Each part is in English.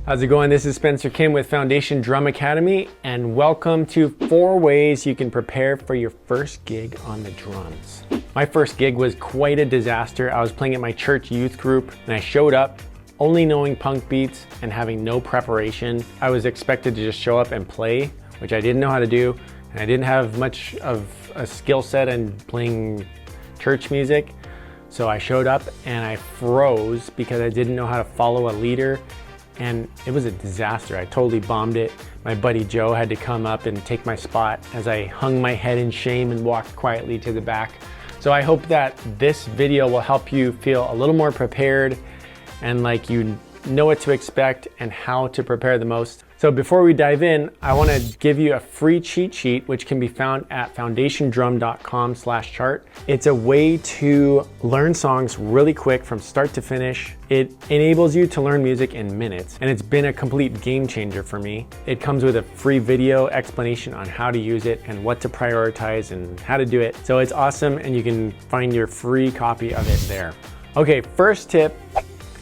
How's it going? This is Spencer Kim with Foundation Drum Academy, and welcome to 4 ways you can prepare for your first gig on the drums. My first gig was quite a disaster. I was playing at my church youth group and I showed up only knowing punk beats and having no preparation. I was expected to just show up and play, which I didn't know how to do, and I didn't have much of a skill set in playing church music. So I showed up and I froze because I didn't know how to follow a leader. And it was a disaster. I totally bombed it. My buddy Joe had to come up and take my spot as I hung my head in shame and walked quietly to the back. So I hope that this video will help you feel a little more prepared and like you know what to expect and how to prepare the most. So before we dive in, I want to give you a free cheat sheet which can be found at foundationdrum.com/chart. It's a way to learn songs really quick from start to finish. It enables you to learn music in minutes, and it's been a complete game changer for me. It comes with a free video explanation on how to use it and what to prioritize and how to do it. So it's awesome, and you can find your free copy of it there. Okay, first tip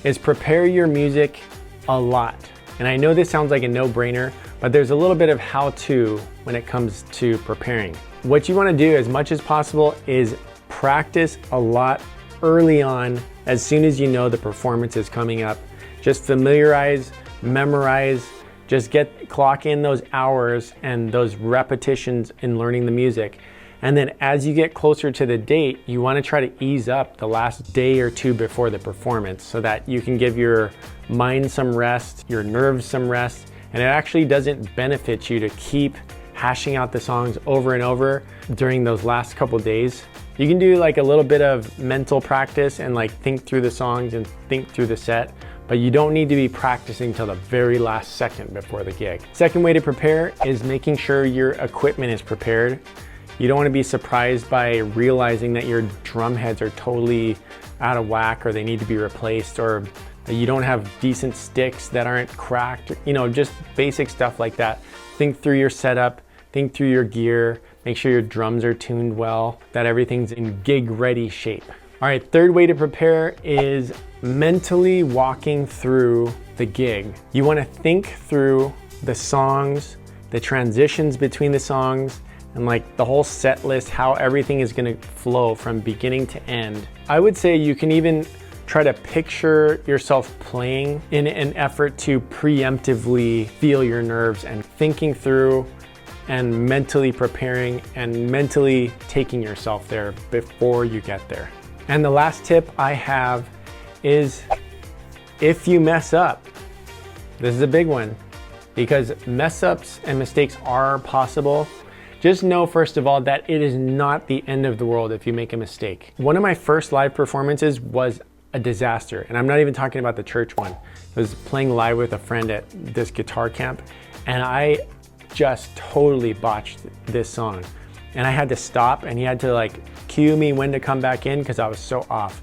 is prepare your music a lot. And I know this sounds like a no-brainer, but there's a little bit of how-to when it comes to preparing. What you want to do as much as possible is practice a lot early on as soon as you know the performance is coming up. Just familiarize, memorize, just clock in those hours and those repetitions in learning the music. And then as you get closer to the date, you want to try to ease up the last day or two before the performance so that you can give your mind some rest, your nerves some rest, and it actually doesn't benefit you to keep hashing out the songs over and over during those last couple days. You can do like a little bit of mental practice and like think through the songs and think through the set, but you don't need to be practicing till the very last second before the gig. Second way to prepare is making sure your equipment is prepared. You don't want to be surprised by realizing that your drum heads are totally out of whack or they need to be replaced, or you don't have decent sticks that aren't cracked, just basic stuff like that. Think through your setup, think through your gear, make sure your drums are tuned well, that everything's in gig ready shape. All right, third way to prepare is mentally walking through the gig. You want to think through the songs, the transitions between the songs, and like the whole set list, how everything is gonna flow from beginning to end. I would say you can even try to picture yourself playing in an effort to preemptively feel your nerves and thinking through and mentally preparing and mentally taking yourself there before you get there. And the last tip I have is if you mess up, this is a big one because mess ups and mistakes are possible. Just know, first of all, that it is not the end of the world if you make a mistake. One of my first live performances was a disaster, and I'm not even talking about the church one. I was playing live with a friend at this guitar camp, and I just totally botched this song. And I had to stop, and he had to like cue me when to come back in because I was so off.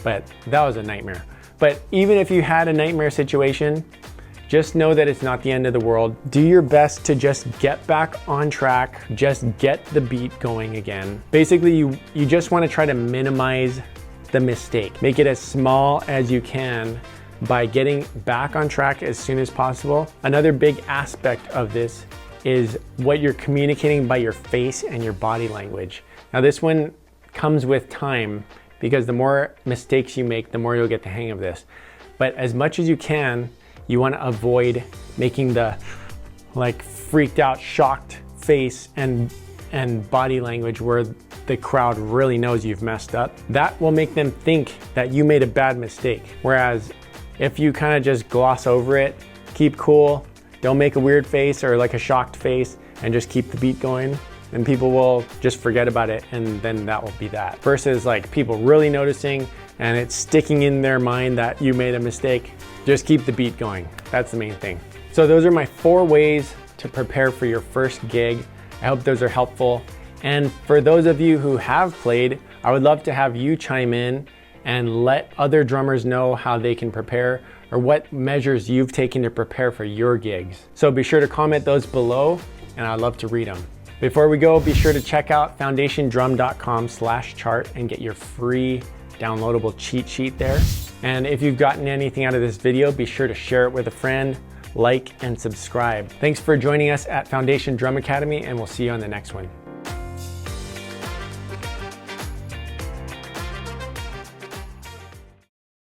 But that was a nightmare. But even if you had a nightmare situation, just know that it's not the end of the world. Do your best to just get back on track, just get the beat going again. Basically, you just want to try to minimize the mistake. Make it as small as you can by getting back on track as soon as possible. Another big aspect of this is what you're communicating by your face and your body language. Now this one comes with time because the more mistakes you make, the more you'll get the hang of this. But as much as you can, you want to avoid making the like freaked out, shocked face and body language where the crowd really knows you've messed up. That will make them think that you made a bad mistake. Whereas if you kind of just gloss over it, keep cool, don't make a weird face or like a shocked face, and just keep the beat going, and people will just forget about it, and then that will be that. Versus like people really noticing and it's sticking in their mind that you made a mistake. Just keep the beat going. That's the main thing. So those are my 4 ways to prepare for your first gig. I hope those are helpful. And for those of you who have played, I would love to have you chime in and let other drummers know how they can prepare or what measures you've taken to prepare for your gigs. So be sure to comment those below and I'd love to read them. Before we go, be sure to check out foundationdrum.com/chart and get your free downloadable cheat sheet there. And if you've gotten anything out of this video, be sure to share it with a friend, like, and subscribe. Thanks for joining us at Foundation Drum Academy, and we'll see you on the next one.